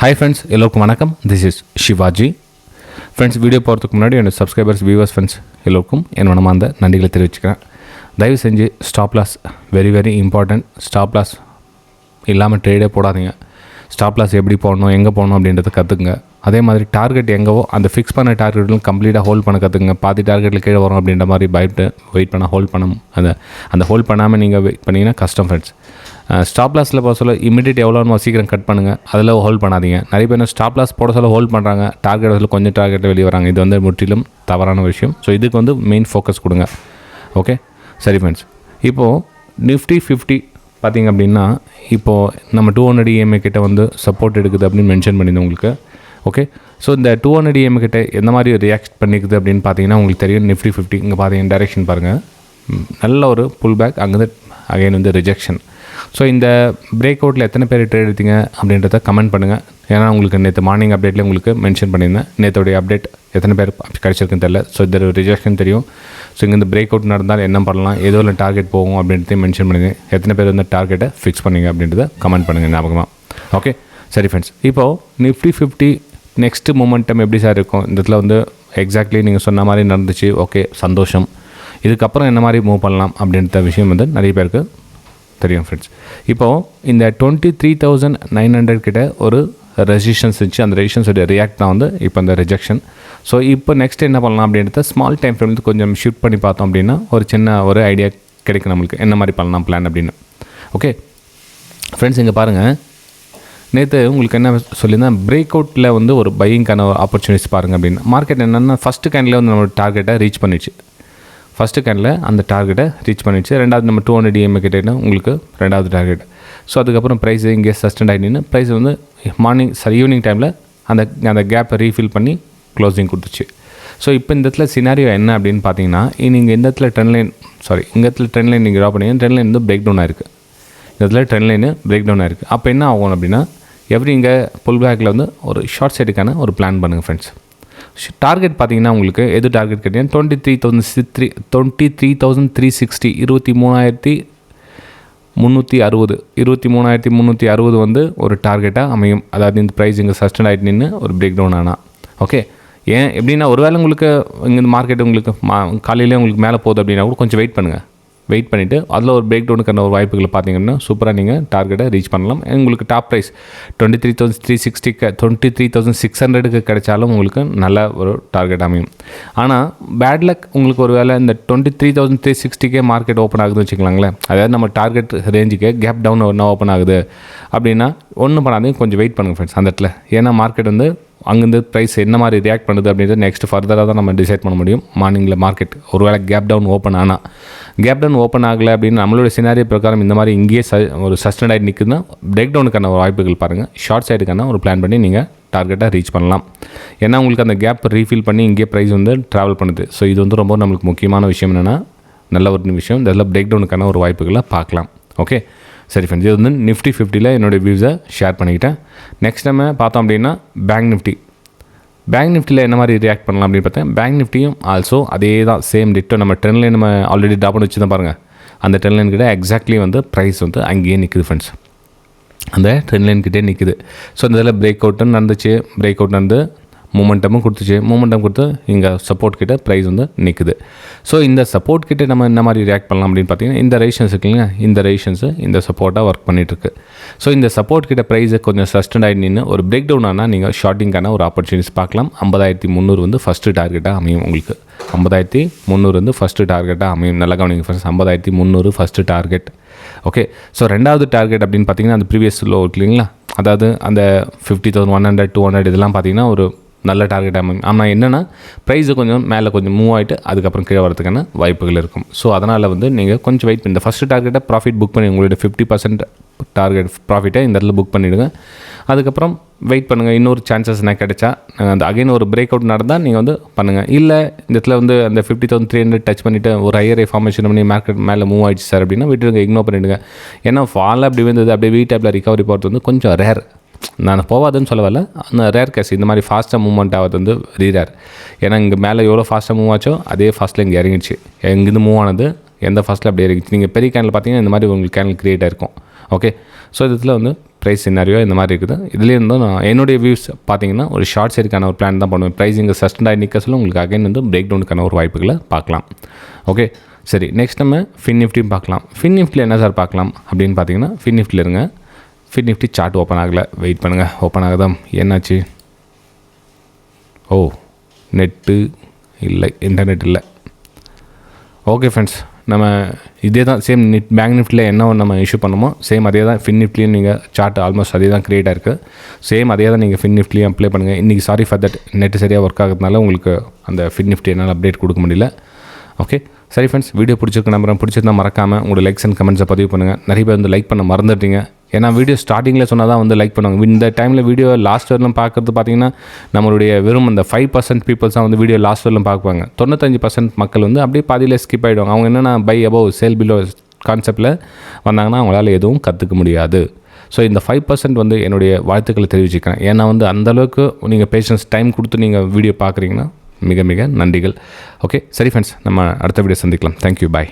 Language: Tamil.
Hi friends, எல்லோருக்கும் வணக்கம். This is Shivaji. Friends, video போகிறதுக்கு முன்னாடி என்னோட சப்ஸ்கிரைபர்ஸ் வியூவர்ஸ் ஃப்ரெண்ட்ஸ் எல்லோருக்கும் என் மனமார்ந்த நன்றிகளை தெரிவிச்சுக்கிறேன். தயவு செஞ்சு stop loss very important. Stop loss இல்லாமல் ட்ரேடே போடாதீங்க. ஸ்டாப் லாஸ் எப்படி போடணும், எங்கே போகணும் அப்படின்றத கற்றுக்குங்க. அதே மாதிரி டார்கெட் எங்கவோ அந்த ஃபிக்ஸ் பண்ண டார்கெட்லாம் கம்ப்ளீட்டாக ஹோல்ட் பண்ண கற்றுக்குங்க. பாதி டார்கெட்டில் கீழே வரும் அப்படின்ற மாதிரி பயப்பட்டு வெயிட் பண்ண ஹோல்ட் பண்ண அந்த ஹோல்ட் பண்ணாமல் நீங்கள் வெயிட் பண்ணிங்கன்னா கஷ்டம் ஃப்ரெண்ட்ஸ். ஸ்டாப் லாஸில் போக சொல்ல இமீடியட் எவ்வளோ சீக்கிரம் கட் பண்ணுங்கள், அதில் ஹோல்ட் பண்ணாதீங்க. நிறைய பேர் ஸ்டாப் லாஸ் போட சொல்ல ஹோல்ட் பண்ணுறாங்க, டார்கெட் வந்து கொஞ்சம் டார்கெட்டில் வெளியே வராங்க. இது வந்து முற்றிலும் தவறான விஷயம். ஸோ இதுக்கு வந்து மெயின் ஃபோக்கஸ் கொடுங்க. ஓகே, சரி ஃப்ரெண்ட்ஸ். இப்போது நிஃப்டி 50 பார்த்திங்க அப்படின்னா இப்போது நம்ம 200 EMA கிட்ட வந்து சப்போர்ட் எடுக்குது அப்படின்னு மென்ஷன் பண்ணியிருந்தேன் உங்களுக்கு. ஓகே, ஸோ இந்த 200 EMA கிட்ட எந்த மாதிரி ரியாக்ட் பண்ணிக்குது அப்படின்னு பார்த்தீங்கன்னா உங்களுக்கு தெரியும். நிஃப்டி 50 இங்கே பார்த்தீங்கன்னா டைரெக்ஷன் பாருங்கள், நல்ல ஒரு புல் பேக், அங்கே அகைன் வந்து ரிஜெக்ஷன். ஸோ இந்த பிரேக் அவுட்டில் எத்தனை பேர் ட்ரேட் எடுத்தீங்க அப்படின்றத கமெண்ட் பண்ணுங்கள். ஏன்னா உங்களுக்கு நேற்று மார்னிங் அப்டேட்டில் உங்களுக்கு மென்ஷன் பண்ணியிருந்தேன். நேற்றுடைய அப்டேட் எத்தனை பேர் கிடச்சிருக்குன்னு தெரியல. ஸோ இந்த ரிஜெக்ஷன் தெரியும். ஸோ இங்கே இந்த பிரேக் அவுட் நடந்தால் என்ன பண்ணலாம், ஏதோ இல்லை டார்கெட் போகும் அப்படின்றதையும் மென்ஷன் பண்ணுங்கள். எத்தனை பேர் வந்து டார்கெட்டை ஃபிக்ஸ் பண்ணிங்க அப்படின்றத கமெண்ட் பண்ணுங்கள் ஞாபகமாக. ஓகே, சரி ஃப்ரெண்ட்ஸ். இப்போது நிஃப்டி 50 நெக்ஸ்ட்டு மொமெண்டம் எப்படி சார் இருக்கும், இந்த இடத்துல வந்து எக்ஸாக்ட்லி நீங்கள் சொன்ன மாதிரி நடந்துச்சு. ஓகே, சந்தோஷம். இதுக்கப்புறம் என்ன மாதிரி மூவ் பண்ணலாம் அப்படின்ற விஷயம் வந்து நிறைய பேருக்கு தெரியும் ஃப்ரெண்ட்ஸ். இப்போது இந்த 23,900 கிட்ட ஒரு ரெசிஸ்டன்ஸ் இருந்துச்சு. அந்த ரெசிஸ்டன்ஸோட ரியாக்ட் தான் வந்து இப்போ இந்த ரிஜெக்ஷன். ஸோ இப்போ நெக்ஸ்ட் என்ன பண்ணலாம் அப்படின்றத ஸ்மால் டைம் ஃப்ரேம்லேருந்து கொஞ்சம் ஷிஃப்ட் பண்ணி பார்த்தோம் அப்படின்னா ஒரு சின்ன ஒரு ஐடியா கிடைக்கும் நம்மளுக்கு, என்ன மாதிரி பண்ணலாம் பிளான் அப்படின்னு. ஓகே ஃப்ரெண்ட்ஸ், இங்கே பாருங்கள், நேற்று உங்களுக்கு என்ன சொல்லியிருந்தேன், பிரேக் அவுட்டில் வந்து ஒரு பையிங்கான ஆப்பர்ச்சுனிட்டிஸ் பாருங்கள் அப்படின்னு. மார்க்கெட் என்னென்னா ஃபஸ்ட்டு கேண்டில் வந்து நம்ம டார்கெட்டை ரீச் பண்ணிடுச்சு. ஃபஸ்ட்டு கேண்டில் அந்த டார்கெட்டை ரீச் பண்ணிடுச்சு. ரெண்டாவது நம்ம 200 EMA கிட்டேன்னா உங்களுக்கு ரெண்டாவது டார்கெட். ஸோ அதுக்கப்புறம் ப்ரைஸ் இங்கே சஸ்டெண்ட் ஆகிடுன்னு ப்ரைஸ் வந்து மார்னிங் ஈவினிங் டைமில் அந்த கேப்பை ரீஃபில் பண்ணி க்ளோசிங் கொடுத்துச்சு. ஸோ இப்போ இந்த இடத்துல சினாரியோ என்ன அப்படின்னு பார்த்தீங்கன்னா, நீங்கள் இந்த இடத்துல ட்ரெண்ட் லைன் நீங்கள் ட்ரா பண்ணி ட்ரெண்ட் லைன் வந்து பிரேக் டவுன் ஆயிருக்கு. இந்த இடத்துல ட்ரெண்ட் லைனு பிரேக் டவுன் ஆயிருக்கு. அப்போ என்ன ஆகும் அப்படின்னா, எப்படி இங்கே புல் பேக்கில் வந்து ஒரு ஷார்ட் சைடுக்கான ஒரு பிளான் பண்ணுங்கள் ஃப்ரெண்ட்ஸ். டார்கெட் பார்த்தீங்கன்னா உங்களுக்கு எது டார்கெட் கேட்டீங்கன்னா 23,360 23,360 வந்து ஒரு டார்கெட்டாக அமையும். அதாவது இந்த ப்ரைஸ் இங்கே சஸ்டெண்ட் ஆகிட்டு நின்று ஒரு பிரேக் டவுன் ஆனால். ஓகே, ஏன் எப்படின்னா ஒருவேளை உங்களுக்கு இங்கே இந்த மார்க்கெட் உங்களுக்கு காலையிலே உங்களுக்கு மேலே போகுது அப்படின்னா கூட கொஞ்சம் வெயிட் பண்ணுங்கள். வெயிட் பண்ணிவிட்டு அதில் ஒரு பிரேக் டவுனுக்கான ஒரு வாய்ப்புகளை பார்த்தீங்கன்னா சூப்பராக நீங்கள் டார்கெட்டை ரீச் பண்ணலாம். உங்களுக்கு டாப் ப்ரைஸ் 23,360 23,600 கிடைச்சாலும் உங்களுக்கு நல்ல ஒரு டார்கெட் அமையும். ஆனால் பேட் லக் உங்களுக்கு ஒரு வேளை இந்த 23,360 மார்க்கெட் ஓப்பன் ஆகுதுன்னு வச்சுக்கலாங்களேன். அதாவது நம்ம டார்கெட் ரேஞ்சுக்கு கேப் டவுன் ஒன்றா ஓப்பன் ஆகுது அப்படின்னா ஒன்றும் பண்ணாதீங்க, கொஞ்சம் வெயிட் பண்ணுங்கள் ஃப்ரெண்ட்ஸ் அந்த இடத்துல. ஏன்னா மார்க்கெட் வந்து அங்கேருந்து ப்ரைஸ் என்ன மாதிரி ரியாக்ட் பண்ணுது அப்படின்றத நெக்ஸ்ட் ஃபர்தராக தான் நம்ம டிசைட் பண்ண முடியும். மார்னிங்கில் மார்க்கெட் ஒரு வேளை கேப் டவுன் ஓப்பன் ஆகலை அப்படின்னு நம்மளோட சினாரியோ பிரகாரம் இந்த மாதிரி இங்கேயே ஒரு சஸ்டெண்ட் ஆகிட்டு நிற்குதுன்னா பிரேக் டவுனுக்கான ஒரு வாய்ப்புகள் பாருங்கள். ஷார்ட் சைடுக்கான ஒரு பிளான் பண்ணி நீங்கள் டார்கெட்டாக ரீச் பண்ணலாம். ஏன்னா உங்களுக்கு அந்த கேப் ரீஃபில் பண்ணி இங்கே ப்ரைஸ் வந்து ட்ராவல் பண்ணுது. ஸோ இது வந்து ரொம்ப நம்மளுக்கு முக்கியமான விஷயம். என்னென்னா நல்ல ஒரு விஷயம், இதில் பிரேக் டவுனுக்கான ஒரு வாய்ப்புகளை பார்க்கலாம். ஓகே, சரி ஃப்ரெண்ட்ஸ், இது வந்து நிஃப்டி 50ல் என்னோடய வியூஸை ஷேர் பண்ணிக்கிட்டேன். நெக்ஸ்ட் நம்ம பார்த்தோம் அப்படின்னா பேங்க் நிஃப்டியில் என்ன மாதிரி ரியாக்ட் பண்ணலாம் அப்படின்னு பார்த்தேன். பேங்க் நிஃப்டியும் ஆல்சோ அதே தான், சேம் டிட்டோ. நம்ம ட்ரெண்ட் லைன் நம்ம ஆல்ரெடி ட்ரா பண்ணி வச்சு தான் பாருங்கள். அந்த ட்ரெண்ட் லைன் கிட்ட எக்ஸாக்ட்லி வந்து ப்ரைஸ் வந்து அங்கேயே நிற்குது ஃப்ரெண்ட்ஸ். அந்த ட்ரெண்ட் லைன் கிட்டே நிற்குது. ஸோ இந்த இதில் பிரேக் அவுட்டும் நடந்துச்சு, பிரேக் அவுட் நடந்து மூமெண்டமும் கொடுத்து இங்கே சப்போர்ட் கிட்ட ப்ரைஸ் வந்து நிற்குது. ஸோ இந்த சப்போர்ட் கிட்ட நம்ம என்ன மாதிரி ரியாக்ட் பண்ணலாம் அப்படின்னு பார்த்தீங்கன்னா, இந்த ரெசிஸ்டன்ஸ் இருக்குல்லைங்க, இந்த ரெசிஸ்டன்ஸு இந்த சப்போர்ட்டாக ஒர்க் பண்ணிகிட்ருக்கு. ஸோ இந்த சப்போர்ட் கிட்ட ப்ரைஸை கொஞ்சம் சஸ்டெண்ட் ஆகி நின்று ஒரு பிரேக் டவுன் ஆனால் நீங்கள் ஷார்ட்டிங்கான ஒரு ஆப்பர்ச்சுனிட்டிஸ் பார்க்கலாம். 50,300 வந்து ஃபஸ்ட்டு டார்கெட்டாக அமையும் உங்களுக்கு. 50,300 வந்து ஃபஸ்ட்டு டார்கெட்டாக அமையும். நல்லா கவனிங்க first, 50,300 first target. Okay, so ரெண்டாவது டார்கெட் அப்படின்னு பார்த்தீங்கன்னா அந்த ப்ரீவியஸ் லோ இல்லைங்களா, அதாவது அந்த 50,100 200 இதெல்லாம் பார்த்தீங்கன்னா ஒரு நல்ல டார்கெட் அமையும். ஆனால் என்னென்னா ப்ரைஸு கொஞ்சம் மேலே கொஞ்சம் மூவ் ஆகிட்டு அதுக்கப்புறம் கீழே வரதுக்கான வாய்ப்புகள் இருக்கும். ஸோ அதனால் வந்து நீங்கள் கொஞ்சம் வெயிட் பண்ணி இந்த ஃபஸ்ட்டு டார்கெட்டை ப்ராஃபிட் புக் பண்ணி உங்களோட 50% டார்கெட் ப்ராஃபிட்டை இந்த இடத்துல புக் பண்ணிவிடுங்க. அதுக்கப்புறம் வெயிட் பண்ணுங்கள், இன்னொரு சான்சஸ் என்ன கிடைச்சா அந்த அகைன் ஒரு பிரேக் அவுட் நடந்தால் நீங்கள் வந்து பண்ணுங்கள். இல்லை இந்த இடத்துல வந்து அந்த 50,300 டச் பண்ணிவிட்டு ஒரு ஹையர் ஃபார்மேஷன் பண்ணி மார்க்கெட் மேலே மூவ் ஆகிடுச்சு சார் அப்படின்னா விட்டுருங்க, இக்னோர் பண்ணிவிடுங்க. ஏன்னா ஃபால் அப்படி வந்தது அப்படியே வீ டைப்பில் ரிகவரி போகிறது வந்து கொஞ்சம் ரேர். நான் போகாதுன்னு சொல்ல வரல, அந்த ரேர் கேஸ். இந்த மாதிரி ஃபாஸ்ட்டாக மூவ்மெண்ட் ஆகிறது வந்து வெரி ரேர். ஏன்னா இங்கே மேலே எவ்வளோ ஃபாஸ்ட்டாக மூவ் ஆச்சோ அதே ஃபாஸ்ட்டில் இங்கே இறங்கிடுச்சு. எங்கேருந்து மூவ் ஆனது எந்த ஃபாஸ்ட்டில் அப்படியே இறங்கிச்சு. நீங்கள் பெரிய கேனில் பார்த்தீங்கன்னா இந்த மாதிரி உங்களுக்கு கேனில் க்ரியேட் ஆகிருக்கும். ஓகே, ஸோ இதில் வந்து ப்ரைஸ் சினாரியோ இந்த மாதிரி இருக்குது. இதுலேருந்து நான் என்னுடைய வியூஸ் பார்த்தீங்கன்னா ஒரு ஷார்ட் சைடுக்கான ஒரு பிளான் தான் பண்ணுவேன். ப்ரைஸ் இங்கே சஸ்டெண்ட் ஆகி நிற்க சொல்ல உங்களுக்கு அகைன் வந்து பிரேக் டவுனுக்கான ஒரு வாய்ப்புகளை பார்க்கலாம். ஓகே, சரி, நெக்ஸ்ட் நம்ம ஃபின் நிஃப்டியும் பார்க்கலாம். ஃபின் நிஃப்டியில் என்ன சார் பார்க்கலாம் அப்படின்னு பார்த்தீங்கன்னா, ஃபின் நிஃப்டியில் இருங்க. ஃபின் நிஃப்டி சார்ட் ஓப்பன் ஆகலை, வெயிட் பண்ணுங்கள். ஓப்பன் ஆகுதான், என்னாச்சு? ஓ, நெட்டு இல்லை, இன்டர்நெட் இல்லை. ஓகே ஃப்ரெண்ட்ஸ், நம்ம இதே தான் சேம் பேங்க் நிஃப்டியில் என்ன நம்ம இஷ்யூ பண்ணுமோ சேம் அதே தான் ஃபின் நிஃப்டிலையும் நீங்கள் சார்ட் ஆல்மோஸ்ட் அதே தான் க்ரியேட் ஆயிருக்கு. சேம் அதே தான் நீங்கள் ஃபின் நிஃப்டிலையும் அப்ளை பண்ணுங்கள். இன்றைக்கி சாரி ஃபார் தட் நெட்டு சரியாக ஒர்க் ஆகிறதுனால உங்களுக்கு அந்த ஃபின் நிஃப்டி என்னால் அப்டேட் கொடுக்க முடியல. ஓகே, சரி ஃப்ரெண்ட்ஸ், வீடியோ பிடிச்சிருக்கு நம்புறேன். பிடிச்சிருந்தா மறக்காமல் உங்களோட லைக்ஸ் அண்ட் கமெண்ட்ஸை பதிவு பண்ணுங்கள். நிறைய பேர் வந்து லைக் பண்ண மறந்துட்டீங்க. ஏன்னா வீடியோ ஸ்டார்டிங்கில் சொன்னால் தான் வந்து லைக் பண்ணுவாங்க. இந்த டைமில் வீடியோ லாஸ்ட் வரலாம் பார்க்குறது பார்த்தீங்கன்னா நம்மளுடைய வெறும் அந்த 5% பீப்புள்ஸ் தான் வந்து வீடியோ லாஸ்ட் வரலாம் பார்ப்பாங்க. 95% மக்கள் வந்து அப்படியே பாதியில் ஸ்கிப் ஆகிடுவாங்க. அவங்க என்னென்னா பை அபவ் சேல் பிலோ கான்செப்டில் வந்தாங்கன்னா அவங்களால எதுவும் கற்றுக்க முடியாது. ஸோ இந்த 5% வந்து என்னுடைய வாழ்த்துக்களை தெரிவிச்சுக்கிறேன். ஏன்னா வந்து அந்தளவுக்கு நீங்கள் பேஷன்ஸ் டைம் கொடுத்து நீங்கள் வீடியோ பார்க்குறீங்கன்னா மிக மிக நன்றிகள். ஓகே, சரி ஃப்ரெண்ட்ஸ், நம்ம அடுத்த வீடியோ சந்திக்கலாம். தேங்க்யூ, பாய்.